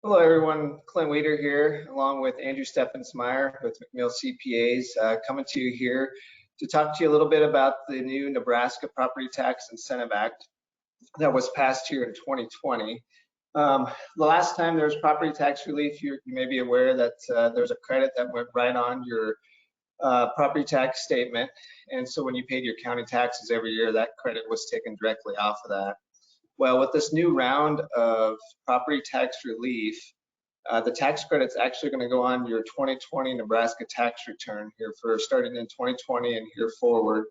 Hello, everyone. Clint Weeder here, along with Andrew Steffensmeyer with McMill CPAs, coming to you here to talk to you a little bit about the new Nebraska Property Tax Incentive Act that was passed here in 2020. The last time there was property tax relief, you may be aware that there's a credit that went right on your property tax statement. And so when you paid your county taxes every year, that credit was taken directly off of that. Well, with this new round of property tax relief, the tax credit's actually going to go on your 2020 Nebraska tax return here for starting in 2020 and here forward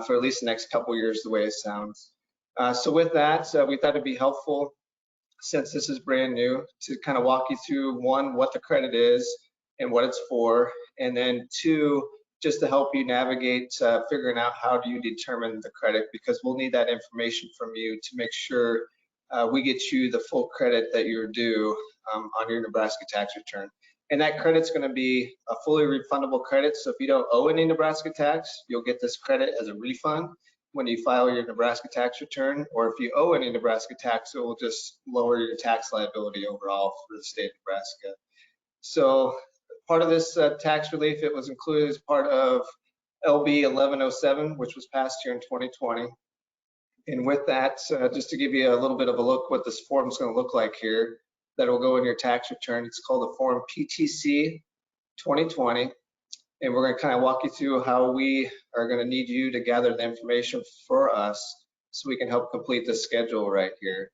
for at least the next couple years, the way it sounds. So with that, we thought it'd be helpful, since this is brand new, to kind of walk you through, one, what the credit is and what it's for, and then two, just to help you navigate figuring out how do you determine the credit, because we'll need that information from you to make sure we get you the full credit that you're due on your Nebraska tax return. And that credit's going to be a fully refundable credit. So if you don't owe any Nebraska tax, you'll get this credit as a refund when you file your Nebraska tax return. Or if you owe any Nebraska tax, it will just lower your tax liability overall for the state of Nebraska. So part of this tax relief, it was included as part of LB 1107, which was passed here in 2020. And with that, just to give you a little bit of a look what this form is going to look like here, that will go in your tax return. It's called the form PTC 2020. And we're going to kind of walk you through how we are going to need you to gather the information for us so we can help complete the schedule right here.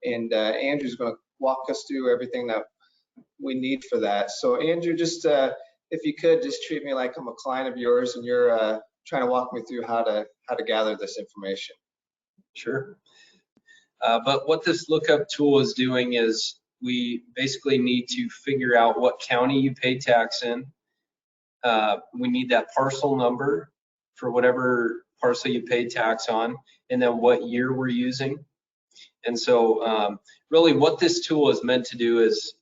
And Andrew's going to walk us through everything that we need for that. So Andrew, just if you could just treat me like I'm a client of yours and you're trying to walk me through how to gather this information. Sure. But what this lookup tool is doing is we basically need to figure out what county you pay tax in. We need that parcel number for whatever parcel you pay tax on, and then what year we're using. And so really what this tool is meant to do is,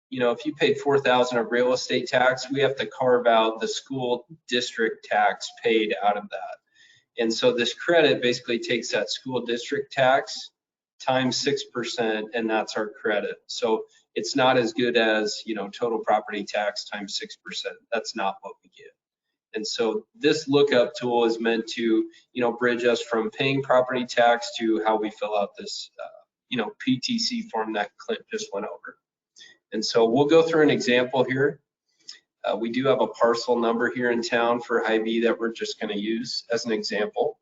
you know, if you paid $4,000 of real estate tax, we have to carve out the school district tax paid out of that. And so this credit basically takes that school district tax times 6%, and that's our credit. So it's not as good as, you know, total property tax times 6%. That's not what we get. And so this lookup tool is meant to, you know, bridge us from paying property tax to how we fill out this, you know, PTC form that Clint just went over. And so we'll go through an example here. We do have a parcel number here in town for Hy-Vee that we're just going to use as an example.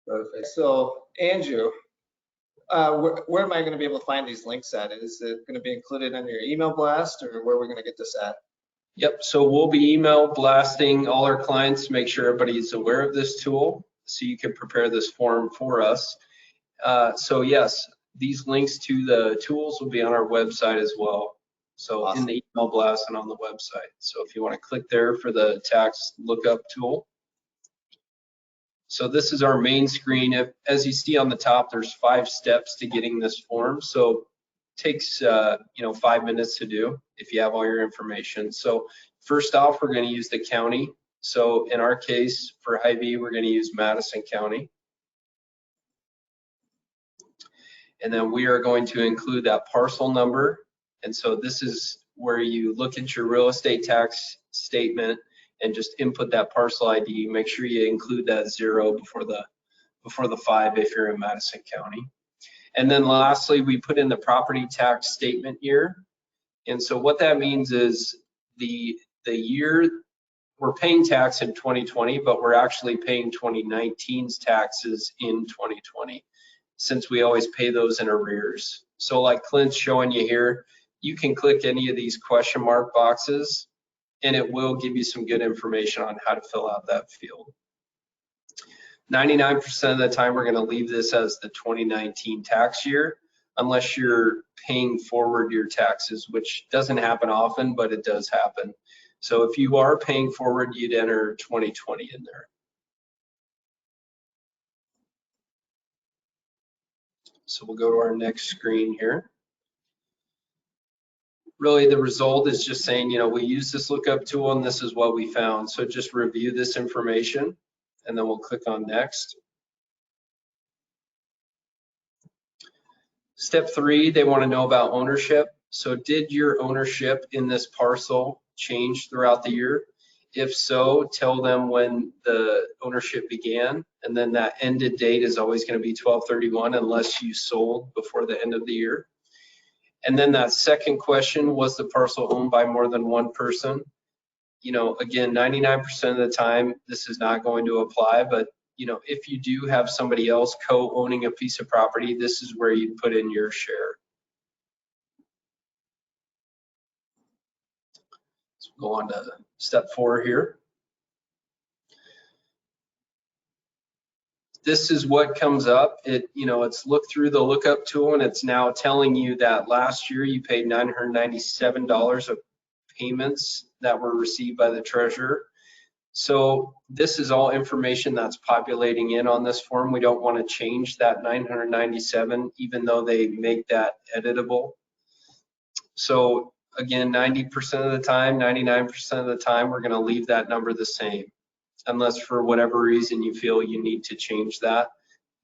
Perfect. So Andrew, where am I going to be able to find these links at? Is it going to be included in your email blast, or where are we going to get this at? Yep, so we'll be email blasting all our clients to make sure everybody's aware of this tool so you can prepare this form for us. So yes, these links to the tools will be on our website as well. So awesome. In the email blast and on the website. So if you want to click there for the tax lookup tool. So this is our main screen. As you see on the top, there's 5 steps to getting this form. So it takes you know, 5 minutes to do if you have all your information. So first off, we're going to use the county. So in our case for Hy-Vee, we're going to use Madison County. And then we are going to include that parcel number. And so this is where you look at your real estate tax statement and just input that parcel ID. Make sure you include that 0 before the 5 if you're in Madison County. And then lastly, we put in the property tax statement year. And so what that means is the year we're paying tax in 2020, but we're actually paying 2019's taxes in 2020, since we always pay those in arrears. So like Clint's showing you here, you can click any of these question mark boxes and it will give you some good information on how to fill out that field. 99% of the time, we're going to leave this as the 2019 tax year, unless you're paying forward your taxes, which doesn't happen often, but it does happen. So if you are paying forward, you'd enter 2020 in there. So we'll go to our next screen here. Really, the result is just saying, you know, we use this lookup tool and this is what we found. So just review this information and then we'll click on next. Step 3, they want to know about ownership. So did your ownership in this parcel change throughout the year? If so, tell them when the ownership began, and then that ended date is always going to be 12/31 unless you sold before the end of the year. And then that second question, was the parcel owned by more than one person? You know, again, 99% of the time, this is not going to apply, but you know, if you do have somebody else co-owning a piece of property, this is where you put in your share. So go on to step 4 here. This is what comes up. It's looked through the lookup tool, and it's now telling you that last year you paid $997 of payments that were received by the treasurer. So this is all information that's populating in on this form. We don't want to change that 997, even though they make that editable. So again, 90% of the time, 99% of the time, we're going to leave that number the same, unless for whatever reason you feel you need to change that.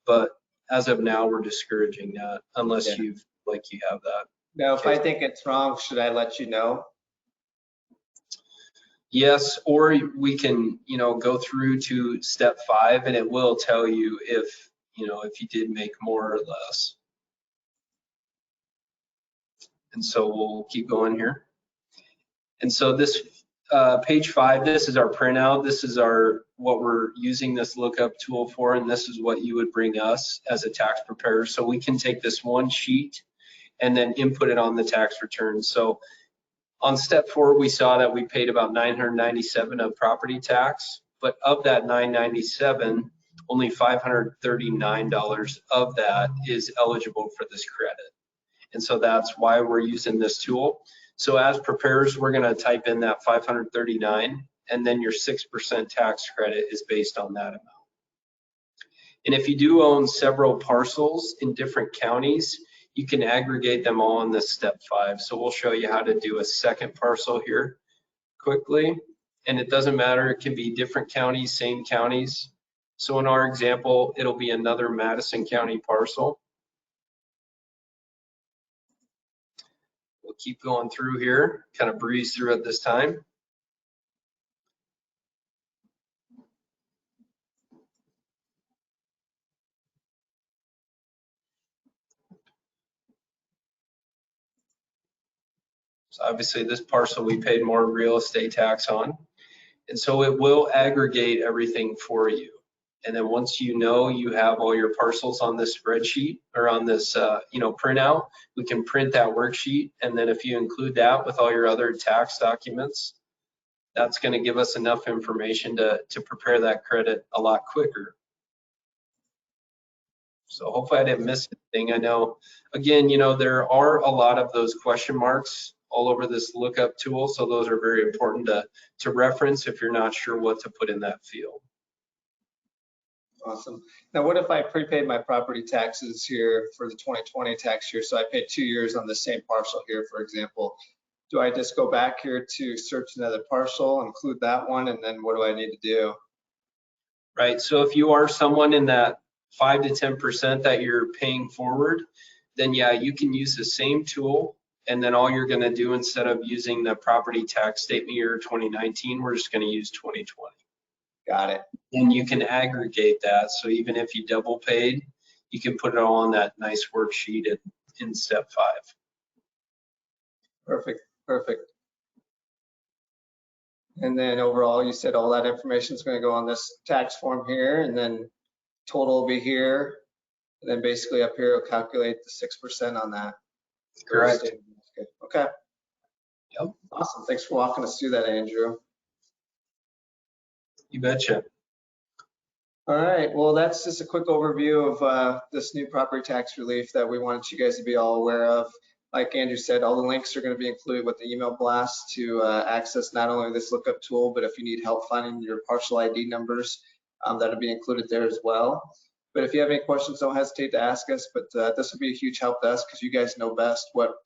But as of now, we're discouraging that unless you have that. Now, if I think it's wrong, should I let you know? Yes, or we can, go through to step 5, and it will tell you if you did make more or less. And so we'll keep going here. And so this page 5, this is our printout. This is what we're using this lookup tool for, and this is what you would bring us as a tax preparer. So we can take this one sheet and then input it on the tax return. So on step 4, we saw that we paid about $997 of property tax, but of that $997, only $539 of that is eligible for this credit. And so that's why we're using this tool. So as preparers, we're going to type in that 539, and then your 6% tax credit is based on that amount. And if you do own several parcels in different counties, you can aggregate them all in this step 5. So we'll show you how to do a second parcel here quickly. And it doesn't matter, it can be different counties, same counties. So in our example, it'll be another Madison County parcel. We'll keep going through here, kind of breeze through it this time. So obviously this parcel we paid more real estate tax on. And so it will aggregate everything for you. And then once you have all your parcels on this spreadsheet or on this printout, we can print that worksheet. And then if you include that with all your other tax documents, that's going to give us enough information to prepare that credit a lot quicker. So hopefully I didn't miss anything. I know, again, there are a lot of those question marks all over this lookup tool. So those are very important to reference if you're not sure what to put in that field. Awesome. Now, what if I prepaid my property taxes here for the 2020 tax year? So I paid 2 years on the same parcel here, for example. Do I just go back here to search another parcel, include that one, and then what do I need to do? Right. So if you are someone in that 5 to 10% that you're paying forward, then yeah, you can use the same tool. And then all you're going to do, instead of using the property tax statement year 2019, we're just going to use 2020. Got it. And you can aggregate that. So even if you double paid, you can put it all on that nice worksheet in step 5. Perfect. Perfect. And then overall, you said all that information is going to go on this tax form here, and then total will be here. And then basically up here, it'll calculate the 6% on that. Correct. Okay. Yep. Awesome. Thanks for walking us through that, Andrew. You betcha. All right. Well, that's just a quick overview of this new property tax relief that we wanted you guys to be all aware of. Like Andrew said, all the links are going to be included with the email blast to access not only this lookup tool, but if you need help finding your parcel ID numbers, that'll be included there as well. But if you have any questions, don't hesitate to ask us. But this will be a huge help to us because you guys know best what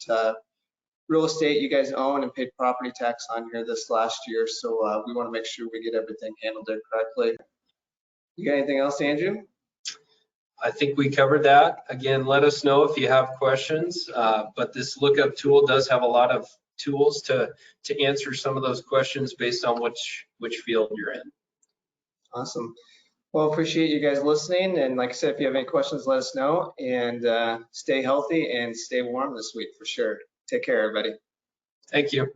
real estate you guys own and paid property tax on here this last year. So we want to make sure we get everything handled there correctly. You got anything else, Andrew? I think we covered that. Again, let us know if you have questions, but this lookup tool does have a lot of tools to answer some of those questions based on which field you're in. Awesome. Well, appreciate you guys listening. And like I said, if you have any questions, let us know. And stay healthy and stay warm this week for sure. Take care, everybody. Thank you.